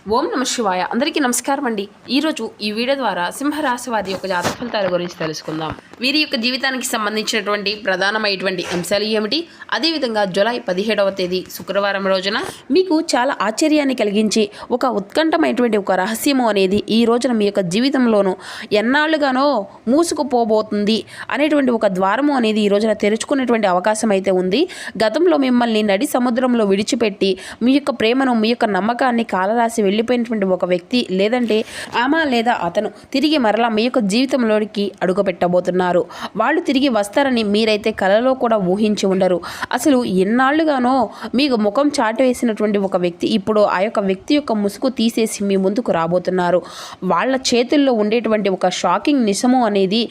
ఓం నమ శివాయ. అందరికీ నమస్కారం అండి. ఈరోజు ఈ వీడియో ద్వారా సింహరాశి వారి యొక్క జాతక ఫలితాల గురించి తెలుసుకుందాం. వీరి యొక్క జీవితానికి సంబంధించినటువంటి ప్రధానమైనటువంటి అంశాలు ఏమిటి, అదేవిధంగా జూలై 17వ తేదీ శుక్రవారం రోజున మీకు చాలా ఆశ్చర్యాన్ని కలిగించి ఒక ఉత్కంఠమైనటువంటి ఒక రహస్యము అనేది ఈ రోజున మీ యొక్క జీవితంలోనూ ఎన్నాళ్ళుగానో మూసుకుపోబోతుంది అనేటువంటి ఒక ద్వారము అనేది ఈ రోజున తెరుచుకునేటువంటి అవకాశం అయితే ఉంది. గతంలో మిమ్మల్ని నడి సముద్రంలో విడిచిపెట్టి మీ యొక్క ప్రేమను, మీ యొక్క నమ్మకాన్ని కాలరాసి వెళ్ళిపోయినటువంటి ఒక వ్యక్తి లేదంటే ఆమె లేదా అతను తిరిగి మరలా మీ యొక్క జీవితంలోకి అడుగు పెట్టబోతున్నారు. వాళ్ళు తిరిగి వస్తారని మీరైతే కలలో కూడా ఊహించి ఉండరు. అసలు ఎన్నాళ్ళుగానో మీకు ముఖం చాటు వేసినటువంటి ఒక వ్యక్తి ఇప్పుడు ఆ యొక్క వ్యక్తి యొక్క ముసుగు తీసేసి మీ ముందుకు రాబోతున్నారు. వాళ్ళ చేతుల్లో ఉండేటువంటి ఒక షాకింగ్ నిజము అనేది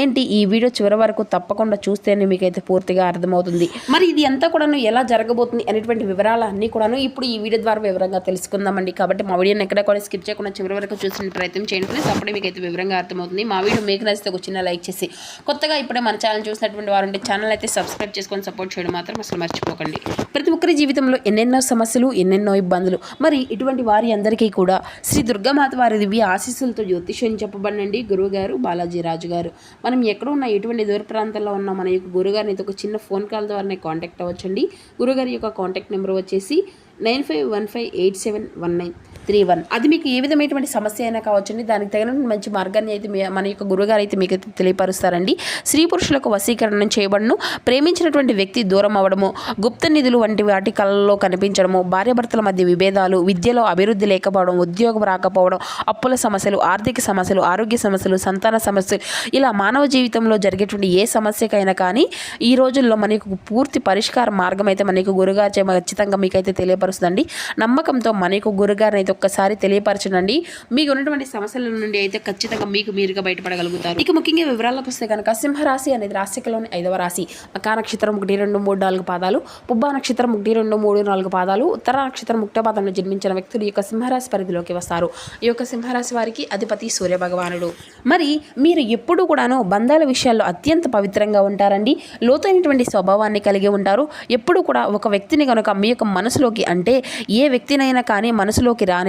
ఏంటి, ఈ వీడియో చివరి వరకు తప్పకుండా చూస్తేనే మీకైతే పూర్తిగా అర్థమవుతుంది. మరి ఇది అంతా కూడాను ఎలా జరగబోతుంది అనేటువంటి వివరాలన్నీ కూడాను ఇప్పుడు ఈ వీడియో ద్వారా వివరంగా తెలుసుకుందామండి. కాబట్టి మా వీడియోని ఎక్కడ కూడా స్కిప్ చేయకుండా చివరి వరకు చూసిన ప్రయత్నం చేయండి ప్లీజ్. అప్పుడే మీకు అయితే వివరంగా అర్థమవుతుంది. మా వీడియో మీకు నచ్చితే ఒక చిన్న లైక్ చేసి, కొత్తగా ఇప్పుడే మన ఛానల్ చూసినటువంటి వారు ఉంటే ఛానల్ అయితే సబ్స్క్రైబ్ చేసుకొని సపోర్ట్ చేయడం మాత్రం అసలు మర్చిపోకండి. ప్రతి ఒక్కరి జీవితంలో ఎన్నెన్నో సమస్యలు, ఎన్నెన్నో ఇబ్బందులు. మరి ఇటువంటి వారి అందరికీ కూడా శ్రీ దుర్గామాత వారి దివ్య ఆశీస్సులతో జ్యోతిష్యం చెప్పబడినండి గురువు గారు బాలాజీ రాజు గారు. మనం ఎక్కడ ఉన్నా, ఎటువంటి దూర ప్రాంతాల్లో ఉన్నా మన యొక్క గురుగారిని అయితే ఒక చిన్న ఫోన్ కాల్ ద్వారానే కాంటాక్ట్ అవ్వచ్చండి. గురుగారి యొక్క కాంటాక్ట్ నెంబర్ వచ్చేసి 9515871931. అది మీకు ఏ విధమైనటువంటి సమస్య అయినా కావచ్చండి, దానికి తగిన మంచి మార్గాన్ని అయితే మన యొక్క గురుగారు అయితే మీకు తెలియపరుస్తారండి. స్త్రీ పురుషులకు వశీకరణం చేయబడను, ప్రేమించినటువంటి వ్యక్తి దూరం అవ్వడము, గుప్త నిధులు వంటి వాటి కళల్లో కనిపించడము, భార్యాభర్తల మధ్య విభేదాలు, విద్యలో అభివృద్ధి లేకపోవడం, ఉద్యోగం రాకపోవడం, అప్పుల సమస్యలు, ఆర్థిక సమస్యలు, ఆరోగ్య సమస్యలు, సంతాన సమస్యలు, ఇలా మానవ జీవితంలో జరిగేటువంటి ఏ సమస్యకైనా కానీ ఈ రోజుల్లో మనకు పూర్తి పరిష్కార మార్గం అయితే మనకు గురుగారు ఖచ్చితంగా మీకైతే తెలియపరుస్తుందండి. నమ్మకంతో మనకు గురుగారిని అయితే ఒక్కసారి తెలియపరచండి. మీకు ఉన్నటువంటి సమస్యల నుండి అయితే ఖచ్చితంగా మీకు మీరుగా బయటపడగలుగుతారు. ఇక ముఖ్యంగా వివరాలకు వస్తే కనుక సింహరాశి అనేది రాశికలోని 5వ రాశి. మకా నక్షత్రం 1, 2, 3, 4 పాదాలు, పుబ్బా నక్షత్రం 1, 2, 3, 4 పాదాలు, ఉత్తర నక్షత్రం 1వ పాదంలో జన్మించిన వ్యక్తులు ఈ యొక్క సింహరాశి పరిధిలోకి వస్తారు. ఈ యొక్క సింహరాశి వారికి అధిపతి సూర్య భగవానుడు. మరి మీరు ఎప్పుడు కూడాను బంధాల విషయాల్లో అత్యంత పవిత్రంగా ఉంటారండి. లోతైనటువంటి స్వభావాన్ని కలిగి ఉంటారు. ఎప్పుడు కూడా ఒక వ్యక్తిని కనుక మీ యొక్క మనసులోకి, అంటే ఏ వ్యక్తినైనా కానీ మనసులోకి రానివ్వరు.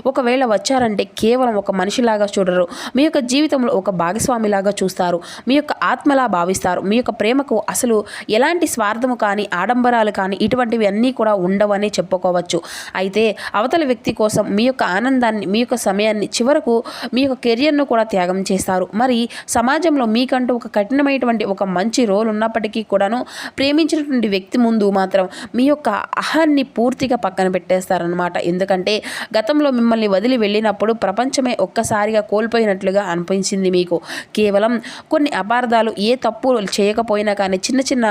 ఒకవేళ వచ్చారంటే కేవలం ఒక మనిషిలాగా చూడరు. మీ యొక్క జీవితంలో ఒక భాగస్వామిలాగా చూస్తారు. మీ యొక్క ఆత్మలా భావిస్తారు. మీ యొక్క ప్రేమకు అసలు ఎలాంటి స్వార్థము కానీ, ఆడంబరాలు కానీ ఇటువంటివి అన్నీ కూడా ఉండవని చెప్పుకోవచ్చు. అయితే అవతల వ్యక్తి కోసం మీ యొక్క ఆనందాన్ని, మీ యొక్క సమయాన్ని, చివరకు మీ యొక్క కెరియర్ను కూడా త్యాగం చేస్తారు. మరి సమాజంలో మీకంటూ ఒక కఠినమైనటువంటి ఒక మంచి రోల్ ఉన్నప్పటికీ కూడాను ప్రేమించినటువంటి వ్యక్తి ముందు మాత్రం మీ యొక్క అహాన్ని పూర్తిగా పక్కన పెట్టేస్తారనమాట. ఎందుకంటే గతంలో మిమ్మల్ని వదిలి వెళ్ళినప్పుడు ప్రపంచమే ఒక్కసారిగా కోల్పోయినట్లుగా అనిపించింది మీకు. కేవలం కొన్ని అపార్థాలు, ఏ తప్పు చేయకపోయినా కానీ చిన్న చిన్న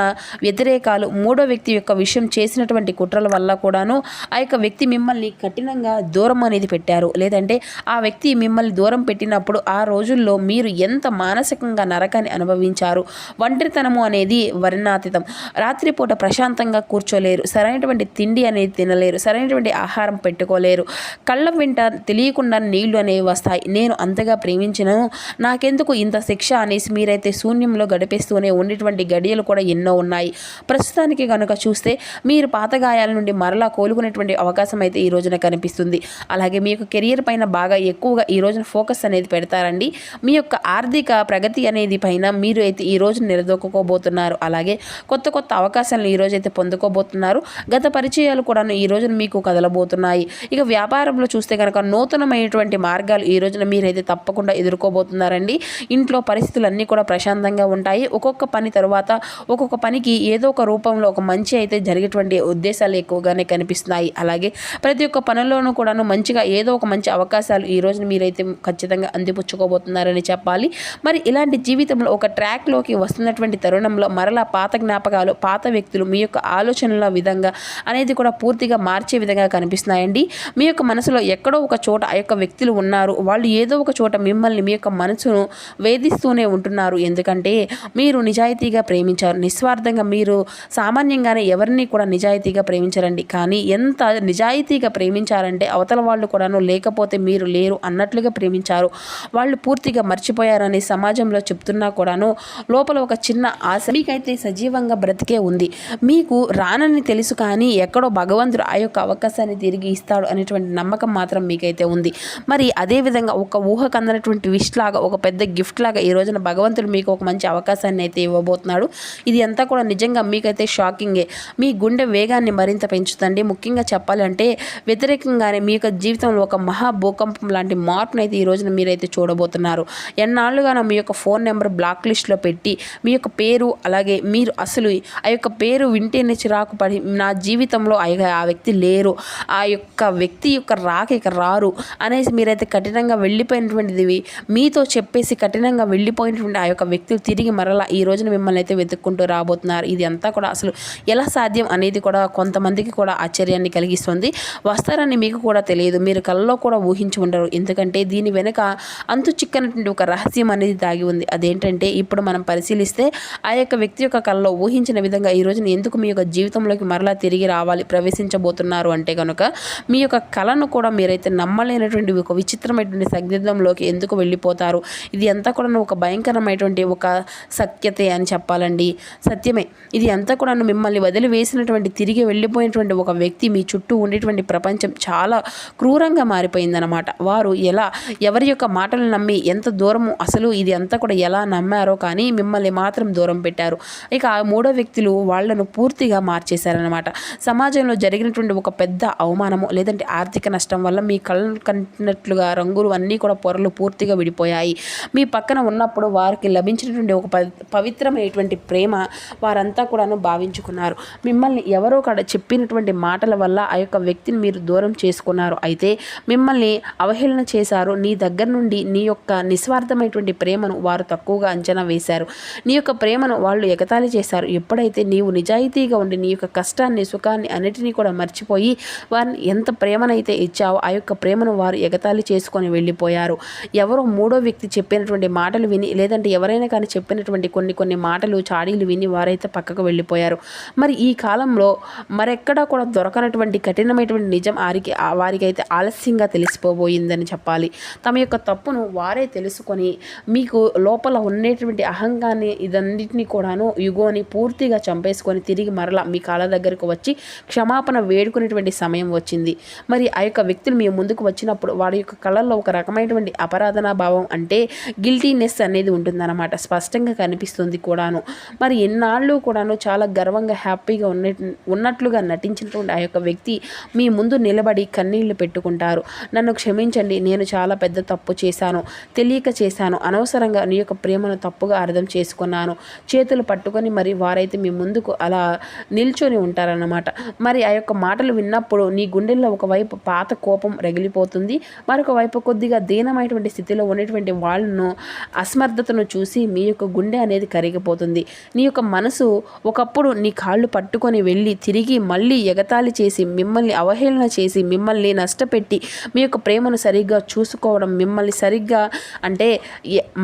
వ్యతిరేకాలు, మూడో వ్యక్తి యొక్క విషయం చేసినటువంటి కుట్రల వల్ల కూడాను ఆ యొక్క వ్యక్తి మిమ్మల్ని కఠినంగా దూరం అనేది పెట్టారు. లేదంటే ఆ వ్యక్తి మిమ్మల్ని దూరం పెట్టినప్పుడు ఆ రోజుల్లో మీరు ఎంత మానసికంగా నరకాన్ని అనుభవించారు. ఒంటరితనము అనేది వర్ణాతీతం. రాత్రిపూట ప్రశాంతంగా కూర్చోలేరు, సరైనటువంటి తిండి అనేది తినలేరు, సరైనటువంటి ఆహారం పెట్టుకోలేరు, కళ్ళ వెంట తెలియకుండా నీళ్లు అనేవి వస్తాయి. నేను అంతగా ప్రేమించినను నాకెందుకు ఇంత శిక్ష అనేసి మీరైతే శూన్యంలో గడిపేస్తూనే ఉండేటువంటి గడియలు కూడా ఎన్నో ఉన్నాయి. ప్రస్తుతానికి కనుక చూస్తే మీరు పాత గాయాల నుండి మరలా కోలుకునేటువంటి అవకాశం అయితే ఈ రోజున కనిపిస్తుంది. అలాగే మీ యొక్క కెరియర్ పైన బాగా ఎక్కువగా ఈ రోజున ఫోకస్ అనేది పెడతారండి. మీ యొక్క ఆర్థిక ప్రగతి అనేది పైన మీరు అయితే ఈ రోజు నిలదొక్కుకోబోతున్నారు. అలాగే కొత్త కొత్త అవకాశాలను ఈ రోజు అయితే పొందుకోబోతున్నారు. గత పరిచయాలు కూడా ఈ రోజున మీకు కదలబోతున్నాయి. ఇక వ్యాపారంలో చూస్తే కనుక నూతనమైనటువంటి మార్గాలు ఈ రోజున మీరైతే తప్పకుండా ఎదుర్కోబోతున్నారండి. ఇంట్లో పరిస్థితులన్నీ కూడా ప్రశాంతంగా ఉంటాయి. ఒక్కొక్క పని తరువాత ఒక్కొక్క పనికి ఏదో ఒక రూపంలో ఒక మంచి అయితే జరిగేటువంటి ఉద్దేశాలు ఎక్కువగానే కనిపిస్తున్నాయి. అలాగే ప్రతి ఒక్క పనుల్లోనూ కూడాను మంచిగా ఏదో ఒక మంచి అవకాశాలు ఈ రోజున మీరైతే ఖచ్చితంగా అందిపుచ్చుకోబోతున్నారని చెప్పాలి. మరి ఇలాంటి జీవితంలో ఒక ట్రాక్లోకి వస్తున్నటువంటి తరుణంలో మరలా పాత జ్ఞాపకాలు, పాత వ్యక్తులు మీ యొక్క ఆలోచనల విధంగా అనేది కూడా పూర్తిగా మార్చే విధంగా కనిపిస్తున్నాయండి. మీ యొక్క మనసులో ఎక్కడో ఒక చోట ఆ యొక్క వ్యక్తులు ఉన్నారు. వాళ్ళు ఏదో ఒక చోట మిమ్మల్ని, మీ యొక్క మనసును వేధిస్తూనే ఉంటున్నారు. ఎందుకంటే మీరు నిజాయితీగా ప్రేమించారు. నిస్వార్థంగా మీరు సామాన్యంగానే ఎవరిని కూడా నిజాయితీగా ప్రేమించరండి. కానీ ఎంత నిజాయితీగా ప్రేమించారంటే అవతల వాళ్ళు కూడాను లేకపోతే మీరు లేరు అన్నట్లుగా ప్రేమించారు. వాళ్ళు పూర్తిగా మర్చిపోయారని సమాజంలో చెప్తున్నా కూడాను లోపల ఒక చిన్న ఆశ మీకైతే సజీవంగా బ్రతికే ఉంది. మీకు రానని తెలుసు, కానీ ఎక్కడో భగవంతుడు ఆ యొక్క అవకాశాన్ని తిరిగి ఇస్తాడు అనేటువంటి నమ్మకం మాత్రం మీకైతే ఉంది. మరి అదేవిధంగా ఒక ఊహకు అందనటువంటి విష్ లాగా, ఒక పెద్ద గిఫ్ట్ లాగా ఈ రోజున భగవంతుడు మీకు ఒక మంచి అవకాశాన్ని అయితే ఇవ్వబోతున్నాడు. ఇది అంతా కూడా నిజంగా మీకైతే షాకింగే. మీ గుండె వేగాన్ని మరింత పెంచుతండి. ముఖ్యంగా చెప్పాలంటే వ్యతిరేకంగానే మీ యొక్క జీవితంలో ఒక మహా భూకంపం లాంటి మార్పును అయితే ఈ రోజున మీరైతే చూడబోతున్నారు. ఎన్నాళ్ళుగానో మీ యొక్క ఫోన్ నెంబర్ బ్లాక్ లిస్ట్లో పెట్టి మీ యొక్క పేరు, అలాగే మీరు అసలు ఆ యొక్క పేరు వింటేనే చిరాకు పడి నా జీవితంలో ఆ వ్యక్తి లేరు, ఆ యొక్క వ్యక్తి యొక్క రాక ఇక రారు అనేసి మీరైతే కఠినంగా వెళ్ళిపోయినటువంటిది మీతో చెప్పేసి కఠినంగా వెళ్ళిపోయినటువంటి ఆ యొక్క వ్యక్తులు తిరిగి మరలా ఈ రోజున మిమ్మల్ని అయితే వెతుక్కుంటూ రాబోతున్నారు. ఇది అంతా కూడా అసలు ఎలా సాధ్యం అనేది కూడా కొంతమందికి కూడా ఆశ్చర్యాన్ని కలిగిస్తుంది. వస్తారని మీకు కూడా తెలియదు, మీరు కళ్ళలో కూడా ఊహించి ఉండరు. ఎందుకంటే దీని వెనుక అంతు చిక్కనటువంటి ఒక రహస్యం అనేది దాగి ఉంది. అదేంటంటే ఇప్పుడు మనం పరిశీలిస్తే ఆ యొక్క వ్యక్తి యొక్క కళ్ళలో ఊహించిన విధంగా ఈ రోజున ఎందుకు మీ యొక్క జీవితంలోకి మరలా తిరిగి రావాలి, ప్రవేశించబోతున్నారు అంటే కనుక మీ యొక్క కళను కూడా మీరైతే నమ్మలేనటువంటి ఒక విచిత్రమైనటువంటి సందిగ్ధంలోకి ఎందుకు వెళ్ళిపోతారు. ఇది అంతా కూడా ఒక భయంకరమైనటువంటి ఒక సత్యతే అని చెప్పాలండి. సత్యమే. ఇది అంతా కూడా మిమ్మల్ని వదిలివేసినటువంటి తిరిగి వెళ్ళిపోయినటువంటి ఒక వ్యక్తి మీ చుట్టూ ఉండేటువంటి ప్రపంచం చాలా క్రూరంగా మారిపోయిందనమాట. వారు ఎవరి యొక్క మాటలు నమ్మి ఎంత దూరము, అసలు ఇది అంతా కూడా ఎలా నమ్మారో కానీ మిమ్మల్ని మాత్రం దూరం పెట్టారు. ఇక ఆ మూడో వ్యక్తులు వాళ్ళను పూర్తిగా మార్చేశారనమాట. సమాజంలో జరిగినటువంటి ఒక పెద్ద అవమానము లేదంటే ఆర్థిక నష్టం వల్ల మీ కళ్ళు కంటినట్లుగా రంగులు అన్నీ కూడా పొరలు పూర్తిగా విడిపోయాయి. మీ పక్కన ఉన్నప్పుడు వారికి లభించినటువంటి ఒక పవిత్రమైనటువంటి ప్రేమ వారంతా కూడాను భావించుకున్నారు. మిమ్మల్ని ఎవరో కూడా చెప్పినటువంటి మాటల వల్ల ఆ యొక్క వ్యక్తిని మీరు దూరం చేసుకున్నారు. అయితే మిమ్మల్ని అవహేళన చేశారు. నీ దగ్గర నుండి నీ యొక్క నిస్వార్థమైనటువంటి ప్రేమను వారు తక్కువగా అంచనా వేశారు. నీ యొక్క ప్రేమను వాళ్ళు ఎగతాళి చేశారు. ఎప్పుడైతే నీవు నిజాయితీగా ఉండి నీ యొక్క కష్టాన్ని, సుఖాన్ని అన్నిటినీ కూడా మర్చిపోయి వారిని ఎంత ప్రేమనైతే ఇచ్చావో ఆ యొక్క ప్రేమను వారు ఎగతాళి చేసుకొని వెళ్ళిపోయారు. ఎవరో మూడో వ్యక్తి చెప్పినటువంటి మాటలు విని, లేదంటే ఎవరైనా కానీ చెప్పినటువంటి కొన్ని మాటలు, చాడీలు విని వారైతే పక్కకు వెళ్ళిపోయారు. మరి ఈ కాలంలో మరెక్కడా కూడా దొరకనటువంటి కఠినమైనటువంటి నిజం వారికైతే ఆలస్యంగా తెలిసిపోబోయిందని చెప్పాలి. తమ యొక్క తప్పును వారే తెలుసుకొని మీకు లోపల ఉండేటువంటి అహంకారాన్ని ఇదన్నిటిని కూడాను యుగోని పూర్తిగా చంపేసుకొని తిరిగి మరలా మీ కాళ్ళ దగ్గరకు వచ్చి క్షమాపణ వేడుకునేటువంటి సమయం వచ్చింది. మరి ఆ యొక్క వ్యక్తులు మీ ముందుకు వచ్చినప్పుడు వారి యొక్క కళ్ళల్లో ఒక రకమైనటువంటి అపరాధనా భావం, అంటే గిల్టీనెస్ అనేది ఉంటుందన్నమాట. స్పష్టంగా కనిపిస్తుంది కూడాను. మరి ఎన్నాళ్ళు కూడాను చాలా గర్వంగా హ్యాపీగా ఉన్నట్లుగా నటించినటువంటి ఆ యొక్క వ్యక్తి మీ ముందు నిలబడి కన్నీళ్లు పెట్టుకుంటారు. నన్ను క్షమించండి, నేను చాలా పెద్ద తప్పు చేశాను, తెలియక చేశాను, అనవసరంగా నీ యొక్క ప్రేమను తప్పుగా అర్థం చేసుకున్నాను. చేతులు పట్టుకొని మరి వారైతే మీ ముందుకు అలా నిల్చొని ఉంటారన్నమాట. మరి ఆ యొక్క మాటలు విన్నప్పుడు నీ గుండెల్లో ఒకవైపు పాత కోపం రగిలిపోతుంది, మరొక వైపు కొద్దిగా దీనమైనటువంటి స్థితిలో ఉన్నటువంటి వాళ్ళను అసమర్థతను చూసి మీ యొక్క గుండె అనేది కరిగిపోతుంది. నీ యొక్క మనసు ఒకప్పుడు నీ కాళ్ళు పట్టుకొని వెళ్ళి తిరిగి మళ్ళీ ఎగతాళి చేసి, మిమ్మల్ని అవహేళన చేసి, మిమ్మల్ని నష్టపెట్టి మీ యొక్క ప్రేమను సరిగ్గా చూసుకోవడం, మిమ్మల్ని సరిగ్గా అంటే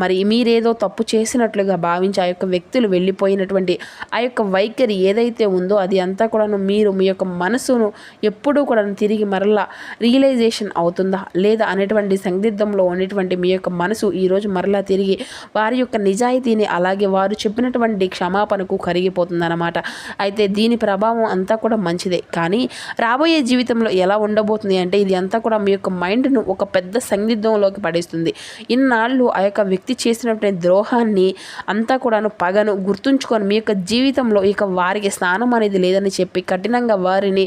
మరి మీరేదో తప్పు చేసినట్లుగా భావించి ఆ యొక్క వ్యక్తులు వెళ్ళిపోయినటువంటి ఆ యొక్క వైఖరి ఏదైతే ఉందో అది అంతా కూడా మీరు మీ యొక్క మనసును ఎప్పుడూ కూడా తిరిగి మరలా రియలైజేషన్ అవుతుందా లేదా అనేటువంటి సందిగ్ధంలో ఉన్నటువంటి మీ యొక్క మనసు ఈరోజు మరలా తిరిగి వారి యొక్క నిజాయితీని, అలాగే వారు చెప్పినటువంటి క్షమాపణకు కరిగిపోతుందన్నమాట. అయితే దీని ప్రభావం అంతా కూడా మంచిదే, కానీ రాబోయే జీవితంలో ఎలా ఉండబోతుంది అంటే ఇది అంతా కూడా మీ యొక్క మైండ్ను ఒక పెద్ద సందిగ్ధంలోకి పడేస్తుంది. ఇన్నాళ్ళు ఆ యొక్క వ్యక్తి చేసినటువంటి ద్రోహాన్ని అంతా కూడాను పగను గుర్తుంచుకొని మీ యొక్క జీవితంలో ఇక వారికి స్నానం అనేది లేదని చెప్పి కఠినంగా వారిని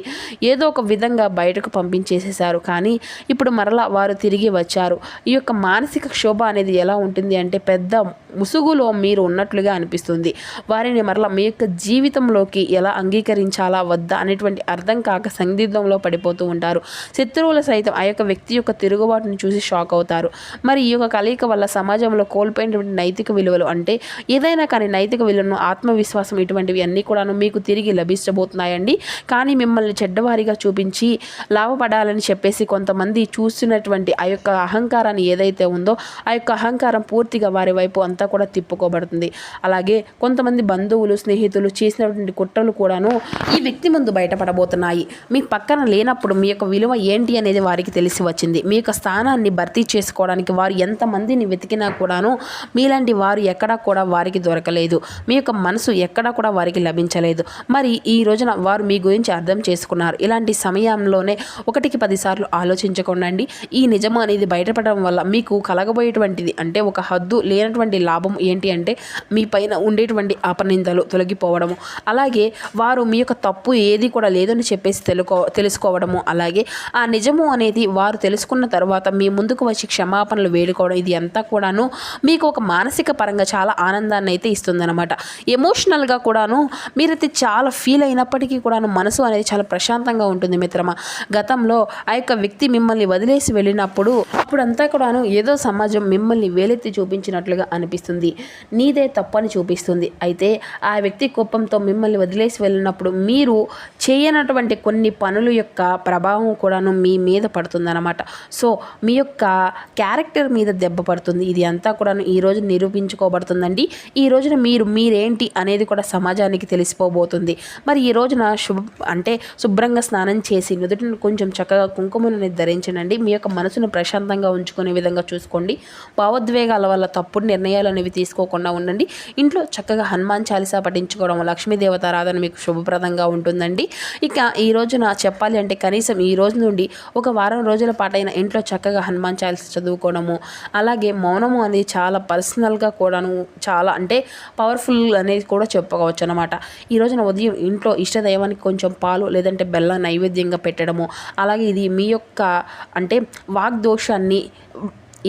ఏదో ఒక విధంగా బయటకు పంపించేసేశారు. కానీ ఇప్పుడు మరలా వారు తిరిగి వచ్చారు. ఈ యొక్క మానసిక క్షోభ అనేది ఎలా ఉంటుంది అంటే పెద్ద ముసుగులో మీరు ఉన్నట్లుగా అనిపిస్తుంది. వారిని మరలా మీ యొక్క జీవితంలోకి ఎలా అంగీకరించాలా వద్దా అనేటువంటి అర్థం కాక సందిగ్ధంలో పడిపోతూ ఉంటారు. శత్రువులు సైతం ఆ యొక్క వ్యక్తి యొక్క తిరుగుబాటును చూసి షాక్ అవుతారు. మరి ఈ యొక్క కలయిక వల్ల సమాజంలో కోల్పోయినటువంటి నైతిక విలువలు, అంటే ఏదైనా కానీ నైతిక విలువలను, ఆత్మవిశ్వాసం, ఇటువంటివి అన్నీ కూడాను మీకు తిరిగి లభించబోతున్నాయండి. కానీ మిమ్మల్ని చెడ్డవారిగా చూపించి లాభపడాలని చెప్పేసి కొంతమంది చూసినటువంటి ఆ యొక్క అహంకారాన్ని ఏదైతే ఉందో ఆ యొక్క అహంకారం పూర్తిగా వారి వైపు అంతా కూడా తిప్పుకోబడుతుంది. అలాగే కొంతమంది బంధువులు, స్నేహితులు చేసినటువంటి కుట్రలు కూడాను ఈ వ్యక్తి ముందు బయటపడబోతున్నాయి. మీ పక్కన లేనప్పుడు మీ యొక్క విలువ ఏంటి అనేది వారికి తెలిసి వచ్చింది. మీ యొక్క స్థానాన్ని భర్తీ చేసుకోవడానికి వారు ఎంతమందిని వెతికినా కూడాను మీలాంటి వారు ఎక్కడా కూడా వారికి దొరకలేదు. మీ యొక్క మనసు ఎక్కడా కూడా వారికి లభించలేదు. మరి ఈ రోజున వారు మీ గురించి అర్థం చేసుకున్నారు. ఇలాంటి సమయంలోనే ఒకటికి 10 సార్లు ఆలోచించకండి. ఈ నిజం అనేది బయటపడడం వల్ల మీకు కలగబోయేటువంటిది అంటే ఒక హద్దు లేనటువంటి లాభం ఏంటి అంటే మీ పైన ఉండేటువంటి అపనిందలు తొలగిపోవడము, అలాగే వారు మీ యొక్క తప్పు ఏది కూడా లేదని చెప్పేసి తెలుసుకోవడము, అలాగే ఆ నిజము అనేది వారు తెలుసుకున్న తర్వాత మీ ముందుకు వచ్చి క్షమాపణలు వేడుకోవడం, ఇది అంతా కూడాను మీకు ఒక మానసిక పరంగా చాలా ఆనందాన్ని అయితే ఇస్తుందన్నమాట. ఎమోషనల్గా కూడాను మీరైతే చాలా ఫీల్ అయినప్పటికీ కూడాను మనసు అనేది చాలా ప్రశాంతంగా ఉంటుంది మిత్రమా. గతంలో ఆ యొక్క వ్యక్తి మిమ్మల్ని వదిలేసి వెళ్ళినప్పుడు అప్పుడంతా కూడాను ఏదో సమాజం మిమ్మల్ని వేలెత్తి చూపించినట్లుగా అనిపిస్తుంది, నీదే తప్పని చూపిస్తుంది. అయితే ఆ వ్యక్తి కోపంతో మిమ్మల్ని వదిలేసి వెళ్ళినప్పుడు మీరు చేయనటువంటి కొన్ని పనుల యొక్క ప్రభావం కూడాను మీ మీద పడుతుందన్నమాట. సో మీ యొక్క క్యారెక్టర్ మీద దెబ్బ పడుతుంది. ఇది అంతా కూడాను ఈరోజు నిరూపించుకోబడుతుందండి. ఈ రోజున మీరేంటి అనేది కూడా సమాజానికి తెలిసిపోబోతుంది. మరి ఈ రోజున శుభ్రంగా స్నానం చేసి నుదుటిని కొంచెం చక్కగా కుంకుమను ధరించండి. మీ యొక్క మనసును ప్రశాంతంగా ఉంచుకునే విధంగా చూసుకోండి. భావోద్వేగాల వల్ల తప్పుడు నిర్ణయాలు అనేవి తీసుకోకుండా ఉండండి. ఇంట్లో చక్కగా హనుమాన్ చాలీసా పఠించుకోవడం, లక్ష్మీదేవత ఆరాధన మీకు శుభప్రదంగా ఉంటుందండి. ఇక ఈ రోజున చెప్పాలి అంటే కనీసం ఈ రోజు నుండి ఒక వారం రోజుల పాటైన ఇంట్లో చక్కగా హనుమాన్ చాలీసా చదువుకోవడము, అలాగే మౌనము అనేది చాలా పర్సనల్గా కూడాను చాలా పవర్ఫుల్ అనేది కూడా చెప్పుకోవచ్చు అనమాట. ఈ రోజున ఉదయం ఇంట్లో ఇష్టదైవానికి కొంచెం పాలు లేదంటే బెల్లం నైవేద్యంగా పెట్టడము, అలాగే ఇది మీ యొక్క వాగ్దోషాన్ని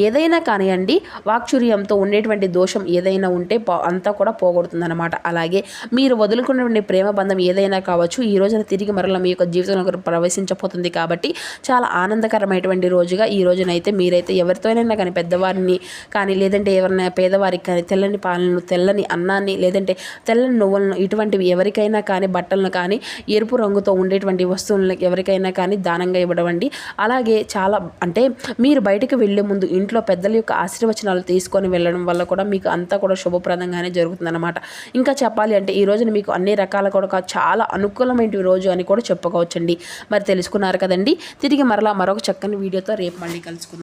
ఏదైనా కానివ్వండి, వాక్చుర్యంతో ఉండేటువంటి దోషం ఏదైనా ఉంటే అంతా కూడా పోగొడుతుందన్నమాట. అలాగే మీరు వదులుకున్నటువంటి ప్రేమ బంధం ఏదైనా కావచ్చు, ఈ రోజున తిరిగి మరలా మీ యొక్క జీవితంలో ప్రవేశించబోతుంది. కాబట్టి చాలా ఆనందకరమైనటువంటి రోజుగా ఈ రోజునైతే మీరైతే ఎవరితోనైనా కానీ పెద్దవారిని కానీ లేదంటే ఎవరైనా పేదవారికి కానీ తెల్లని పాలను, తెల్లని అన్నాన్ని లేదంటే తెల్లని నువ్వులను ఇటువంటివి ఎవరికైనా కానీ బట్టలను కానీ ఎరుపు రంగుతో ఉండేటువంటి వస్తువులను ఎవరికైనా కానీ దానంగా ఇవ్వడం. అలాగే చాలా మీరు బయటకు వెళ్ళే ముందు ఇంట్లో పెద్దల యొక్క ఆశీర్వచనాలు తీసుకొని వెళ్ళడం వల్ల కూడా మీకు అంతా కూడా శుభప్రదంగానే జరుగుతుందన్నమాట. ఇంకా చెప్పాలి అంటే ఈ రోజున మీకు అన్ని రకాల కూడా చాలా అనుకూలమైన రోజు అని కూడా చెప్పుకోవచ్చండి. మరి తెలుసుకున్నారు కదండి. తిరిగి మరలా మరొక చక్కని వీడియోతో రేపు మళ్ళీ కలుసుకుందాం.